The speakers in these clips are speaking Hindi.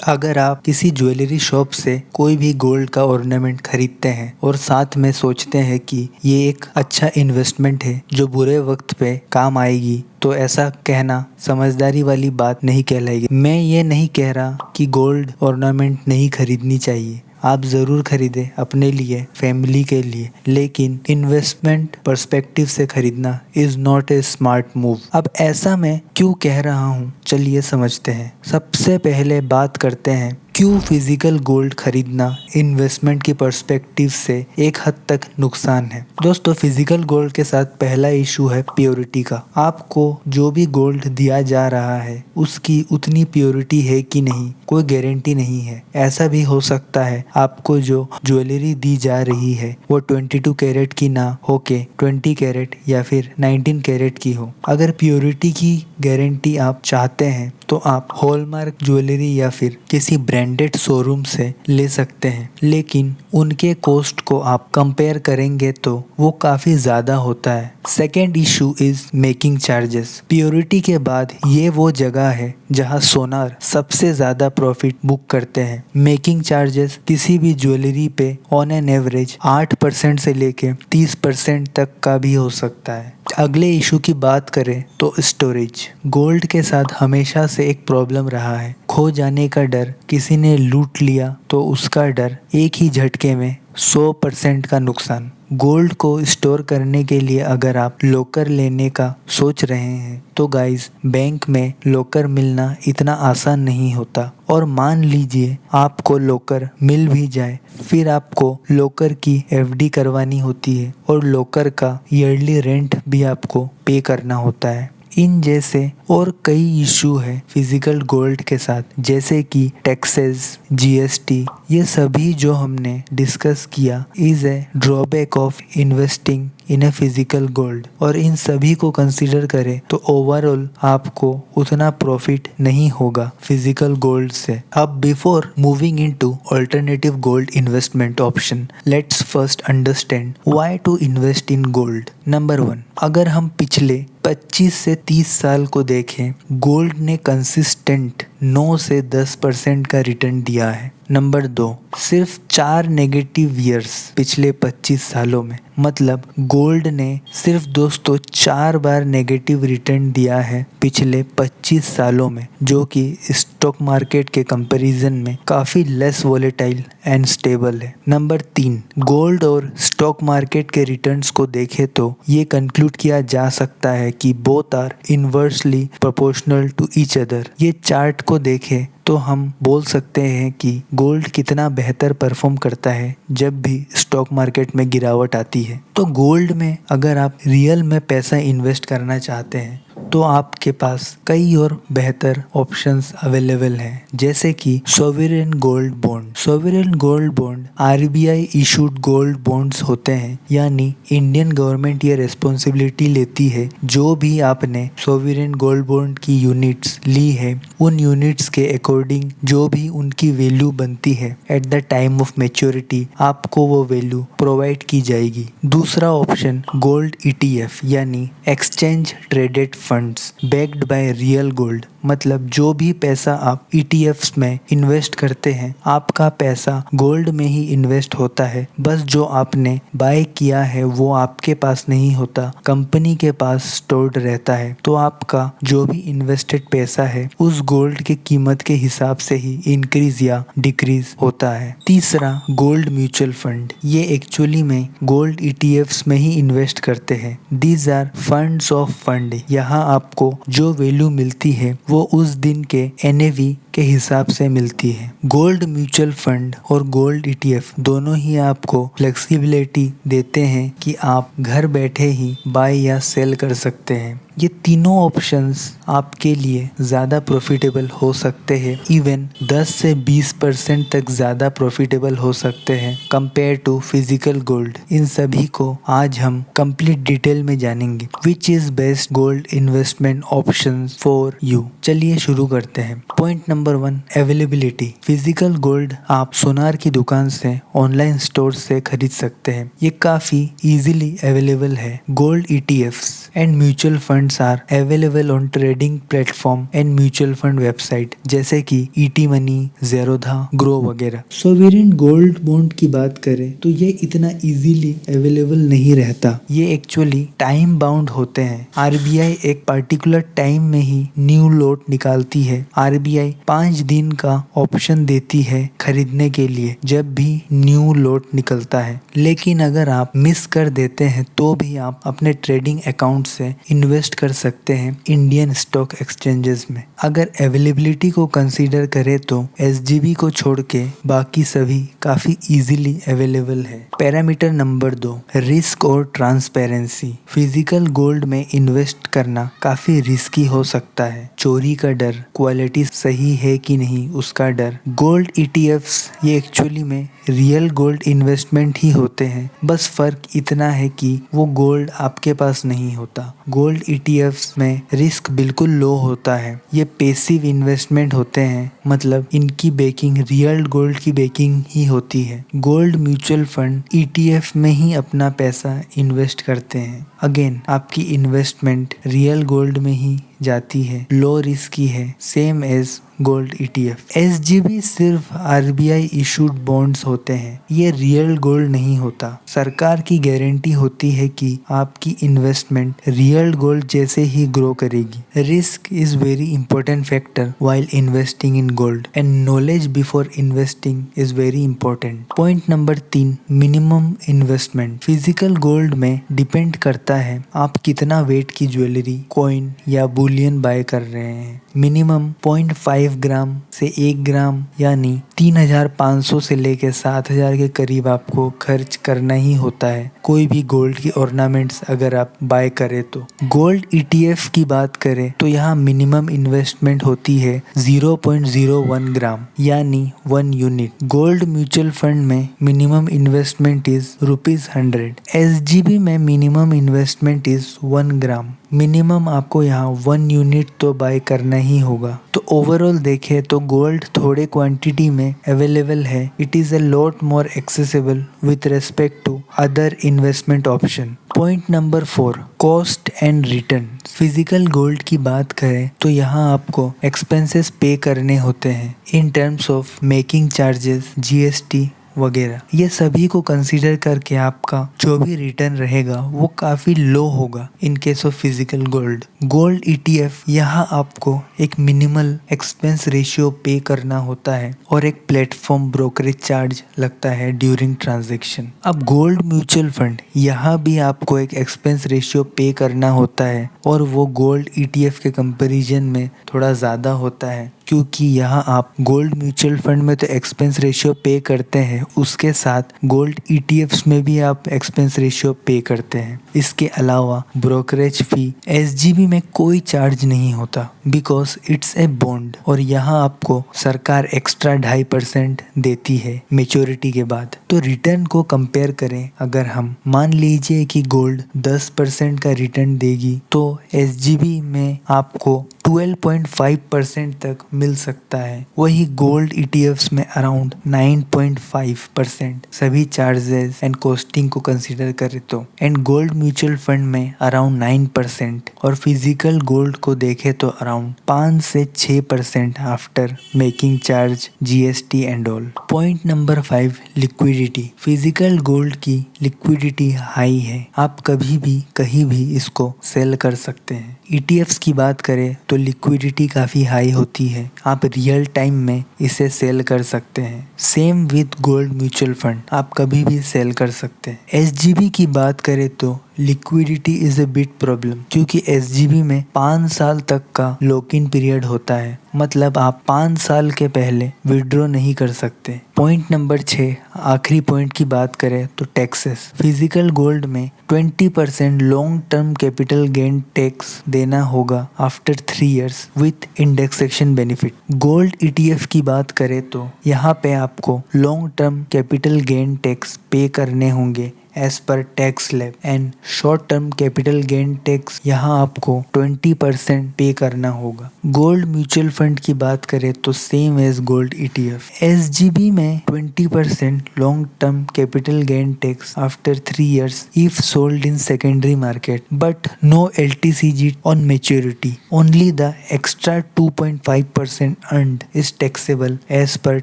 अगर आप किसी ज्वेलरी शॉप से कोई भी गोल्ड का ऑर्नामेंट खरीदते हैं और साथ में सोचते हैं कि ये एक अच्छा इन्वेस्टमेंट है जो बुरे वक्त पे काम आएगी, तो ऐसा कहना समझदारी वाली बात नहीं कहलाएगी। मैं ये नहीं कह रहा कि गोल्ड ऑर्नामेंट नहीं खरीदनी चाहिए, आप ज़रूर खरीदें अपने लिए, फैमिली के लिए, लेकिन इन्वेस्टमेंट पर्सपेक्टिव से खरीदना is not a smart move. अब ऐसा मैं क्यों कह रहा हूँ, चलिए समझते हैं। सबसे पहले बात करते हैं क्यों फिजिकल गोल्ड खरीदना इन्वेस्टमेंट की पर्सपेक्टिव से एक हद तक नुकसान है। दोस्तों, फिजिकल गोल्ड के साथ पहला इशू है प्योरिटी का। आपको जो भी गोल्ड दिया जा रहा है उसकी उतनी प्योरिटी है कि नहीं, कोई गारंटी नहीं है। ऐसा भी हो सकता है आपको जो ज्वेलरी दी जा रही है वो 22 कैरेट की ना होके 20 कैरेट या फिर 19 कैरेट की हो। अगर प्योरिटी की गारंटी आप चाहते हैं तो आप हॉलमार्क ज्वेलरी या फिर किसी ब्रांडेड शोरूम से ले सकते हैं, लेकिन उनके कॉस्ट को आप कंपेयर करेंगे तो वो काफ़ी ज़्यादा होता है। Second issue is making charges. Purity के बाद ये वो जगह है जहां सोनार सबसे ज़्यादा प्रॉफिट बुक करते हैं। मेकिंग चार्जेस किसी भी ज्वेलरी पे ऑन एन एवरेज 8% से लेके 30% तक का भी हो सकता है। अगले इशू की बात करें तो स्टोरेज। गोल्ड के साथ हमेशा से एक प्रॉब्लम रहा है, खो जाने का डर। किसी ने लूट लिया तो उसका डर, एक ही झटके में 100% का नुकसान। गोल्ड को स्टोर करने के लिए अगर आप लॉकर लेने का सोच रहे हैं तो गाइस, बैंक में लॉकर मिलना इतना आसान नहीं होता। और मान लीजिए आपको लॉकर मिल भी जाए, फिर आपको लॉकर की एफडी करवानी होती है और लॉकर का ईयरली रेंट भी आपको पे करना होता है। इन जैसे और कई इशू है फिजिकल गोल्ड के साथ, जैसे कि टैक्सेस, जीएसटी। ये सभी जो हमने डिस्कस किया is a drawback of investing in a physical gold. और इन सभी को कंसीडर करें तो ओवरऑल आपको उतना प्रॉफिट नहीं होगा फिजिकल गोल्ड से। अब before moving into alternative gold investment option, let's first understand why to invest in gold. Number 1, अगर हम पिछले 25 से 30 साल को देखें, गोल्ड ने कंसिस्टेंट 9 से 10% का रिटर्न दिया है। नंबर 2, सिर्फ 4 नेगेटिव ईयर्स पिछले 25 सालों में, मतलब गोल्ड ने सिर्फ दोस्तों 4 बार नेगेटिव रिटर्न दिया है पिछले 25 सालों में, जो कि स्टॉक मार्केट के कंपैरिजन में काफ़ी लेस वोलेटाइल एंड स्टेबल है। नंबर 3, गोल्ड और स्टॉक मार्केट के रिटर्न्स को देखें तो ये कंक्लूड किया जा सकता है कि both are inversely proportional to each other. ये चार्ट को देखें तो हम बोल सकते हैं कि गोल्ड कितना बेहतर परफॉर्म करता है जब भी स्टॉक मार्केट में गिरावट आती है। तो गोल्ड में अगर आप रियल में पैसा इन्वेस्ट करना चाहते हैं तो आपके पास कई और बेहतर ऑप्शंस अवेलेबल हैं, जैसे कि sovereign gold bond. Sovereign gold bond RBI issued gold bonds होते हैं, यानी इंडियन गवर्नमेंट ये रिस्पॉन्सिबिलिटी लेती है जो भी आपने सोवरेन गोल्ड बॉन्ड की यूनिट्स ली है, उन यूनिट्स के अकॉर्डिंग जो भी उनकी वैल्यू बनती है at the time of maturity, आपको वो वैल्यू प्रोवाइड की जाएगी। दूसरा ऑप्शन गोल्ड ईटीएफ, यानी exchange traded funds backed by real gold. मतलब जो भी पैसा आप ईटीएफ्स में इन्वेस्ट करते हैं, आपका पैसा गोल्ड में ही इन्वेस्ट होता है, बस जो आपने बाय किया है वो आपके पास नहीं होता, कंपनी के पास स्टोर्ड रहता है। तो आपका जो भी इन्वेस्टेड पैसा है उस गोल्ड की कीमत के हिसाब से ही इंक्रीज या डिक्रीज होता है। तीसरा गोल्ड म्यूचुअल फंड, ये एक्चुअली में गोल्ड ईटीएफ्स में ही इन्वेस्ट करते हैं। These are funds of fund. यहाँ आपको जो वैल्यू मिलती है वो उस दिन के एनएवी के हिसाब से मिलती है। गोल्ड म्यूचुअल फंड और गोल्ड ईटीएफ दोनों ही आपको फ्लेक्सिबिलिटी देते हैं कि आप घर बैठे ही बाय या सेल कर सकते हैं। ये तीनों ऑप्शंस आपके लिए ज़्यादा प्रॉफिटेबल हो सकते हैं, इवन 10 से 20% तक ज़्यादा प्रॉफिटेबल हो सकते हैं कंपेयर टू फिजिकल गोल्ड। इन सभी को आज हम कंप्लीट डिटेल में जानेंगे। Which is best gold investment options for you. चलिए शुरू करते हैं। Point number 1, availability. Physical gold आप सोनार की दुकान से, ऑनलाइन स्टोर से खरीद सकते हैं। ये काफ़ी इजीली अवेलेबल है। Gold ETFs and mutual fund investments are available on trading platform and mutual fund website जैसे कि ईटी मनी, ज़ेरोधा, ग्रो वगैरह। सोवरेन गोल्ड बॉन्ड की बात करें तो ये इतना इजीली अवेलेबल नहीं रहता। ये एक्चुअली टाइम बाउंड होते हैं। आरबीआई एक पर्टिकुलर टाइम में ही न्यू लोट निकालती है। आरबीआई 5 दिन का ऑप्शन देती है खरीदने के लिए जब भी न्यू लोट निकलता है। लेकिन अगर आप मिस कर देते हैं तो भी आप अपने ट्रेडिंग अकाउंट से इन्वेस्ट कर सकते हैं इंडियन स्टॉक एक्सचेंजेस में। अगर अवेलेबिलिटी को कंसीडर करें तो एसजीबी को छोड़ के बाकी सभी काफी इजीली अवेलेबल है। पैरामीटर नंबर 2, रिस्क और ट्रांसपेरेंसी। फिजिकल गोल्ड में इन्वेस्ट करना काफी रिस्की हो सकता है। चोरी का डर, क्वालिटी सही है कि नहीं उसका डर। गोल्ड ईटीएफ्स ये एक्चुअली में रियल गोल्ड इन्वेस्टमेंट ही होते हैं, बस फर्क इतना है कि वो गोल्ड आपके पास नहीं होता। गोल्ड ईटीएफ्स में रिस्क बिल्कुल लो होता है। ये पैसिव इन्वेस्टमेंट होते हैं, मतलब इनकी बेकिंग रियल गोल्ड की बेकिंग ही होती है। गोल्ड म्यूचुअल फंड ईटीएफ में ही अपना पैसा इन्वेस्ट करते हैं। अगेन आपकी इन्वेस्टमेंट रियल गोल्ड में ही जाती है, लो रिस्क की है, same as gold ETF. SGB सिर्फ आरबीआई इशूड बॉन्ड्स होते हैं, ये रियल गोल्ड नहीं होता। सरकार की गारंटी होती है कि आपकी इन्वेस्टमेंट रियल गोल्ड जैसे ही ग्रो करेगी। Risk is very important factor while investing in gold and knowledge before investing is very important. Point number 3, minimum investment. Physical gold में डिपेंड करता है आप कितना वेट की ज्वेलरी, कॉइन या बुलियन बाय कर रहे हैं। मिनिमम 0.5 ग्राम से 1 ग्राम यानी 3500 से लेकर 7000 के करीब आपको खर्च करना ही होता है कोई भी गोल्ड की ऑर्नामेंट्स अगर आप बाय करें तो। गोल्ड ईटीएफ की बात करें तो यहाँ मिनिमम इन्वेस्टमेंट होती है 0.01 ग्राम यानी 1 यूनिट। गोल्ड म्यूचुअल फंड में मिनिमम इन्वेस्टमेंट इज ₹100। एसजीबी में minimum investment is 1 gram. Minimum आपको यहाँ 1 यूनिट तो बाय करना ही होगा। तो ओवरऑल देखें तो गोल्ड थोड़े क्वांटिटी में अवेलेबल है। It is a lot more accessible with respect to other investment option. Point number 4, cost and return. Physical gold की बात करें तो यहाँ आपको एक्सपेंसेस पे करने होते हैं in terms of making charges, GST वगैरह। ये सभी को कंसीडर करके आपका जो भी रिटर्न रहेगा वो काफ़ी लो होगा in case of physical gold. Gold ETF यहाँ आपको एक मिनिमल एक्सपेंस रेशियो पे करना होता है और एक प्लेटफॉर्म ब्रोकरेज चार्ज लगता है ड्यूरिंग ट्रांजैक्शन। अब गोल्ड म्यूचुअल फंड यहाँ भी आपको एक एक्सपेंस रेशियो पे करना होता है और वो गोल्ड ईटीएफ के कंपैरिजन में थोड़ा ज़्यादा होता है, क्योंकि यहाँ आप गोल्ड म्यूचुअल फंड में तो एक्सपेंस रेशियो पे करते हैं, उसके साथ गोल्ड ईटीएफ्स में भी आप एक्सपेंस रेशियो पे करते हैं। इसके अलावा ब्रोकरेज फी एसजीबी में कोई चार्ज नहीं होता बिकॉज इट्स ए बॉन्ड और यहाँ आपको सरकार एक्स्ट्रा 2.5% देती है मेच्योरिटी के बाद। तो रिटर्न को कंपेयर करें, अगर हम मान लीजिए कि गोल्ड 10% का रिटर्न देगी तो एसजीबी में आपको 12.5% तक मिल सकता है। वही गोल्ड ईटीएफ्स में अराउंड 9.5% सभी चार्जेस एंड कॉस्टिंग को कंसीडर करें तो। एंड गोल्ड म्यूचुअल फंड में अराउंड 9% और फिजिकल गोल्ड को देखें तो अराउंड 5 से 6% after making charge, GST and all. Point number 5, liquidity. Physical gold की लिक्विडिटी हाई है, आप कभी भी कहीं भी इसको सेल कर सकते हैं। ईटीएफ्स की बात करें तो लिक्विडिटी काफ़ी हाई होती है, आप रियल टाइम में इसे सेल कर सकते हैं। Same with gold mutual fund, आप कभी भी सेल कर सकते हैं। एसजीबी की बात करें तो liquidity is a big problem, क्योंकि एसजीबी में 5 साल तक का लॉक इन पीरियड होता है, मतलब आप 5 साल के पहले विड्रॉ नहीं कर सकते। पॉइंट नंबर 6, आखिरी पॉइंट की बात करें तो टैक्सेस। फिजिकल गोल्ड में 20% long term capital gain tax देना होगा after 3 years with indexation benefit. Gold ETF की बात करें तो यहाँ पे आपको long term capital gain tax pay करने होंगे as per tax slab and short term capital gain tax यहाँ आपको 20% पे करना होगा। गोल्ड म्यूचुअल फंड की बात करें तो same as gold ETF। SGB में 20% long term capital gain tax after 3 years if sold in secondary market, but no LTCG on maturity. Only the extra 2.5% earned is taxable as per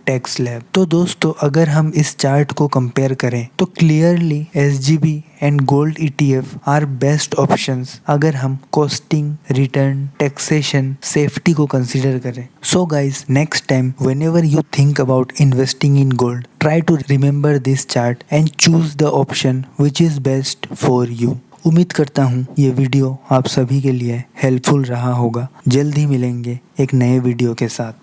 tax lab। तो दोस्तों अगर हम इस चार्ट को कंपेयर करें तो clearly SGB and gold ETF are best options अगर हम कॉस्टिंग, रिटर्न, टैक्सेशन, सेफ्टी को कंसीडर करें। So guys, next time whenever you think about investing in gold, try to remember this chart and choose the option which is best for you। उम्मीद करता हूँ ये वीडियो आप सभी के लिए हेल्पफुल रहा होगा। जल्द ही मिलेंगे एक नए वीडियो के साथ।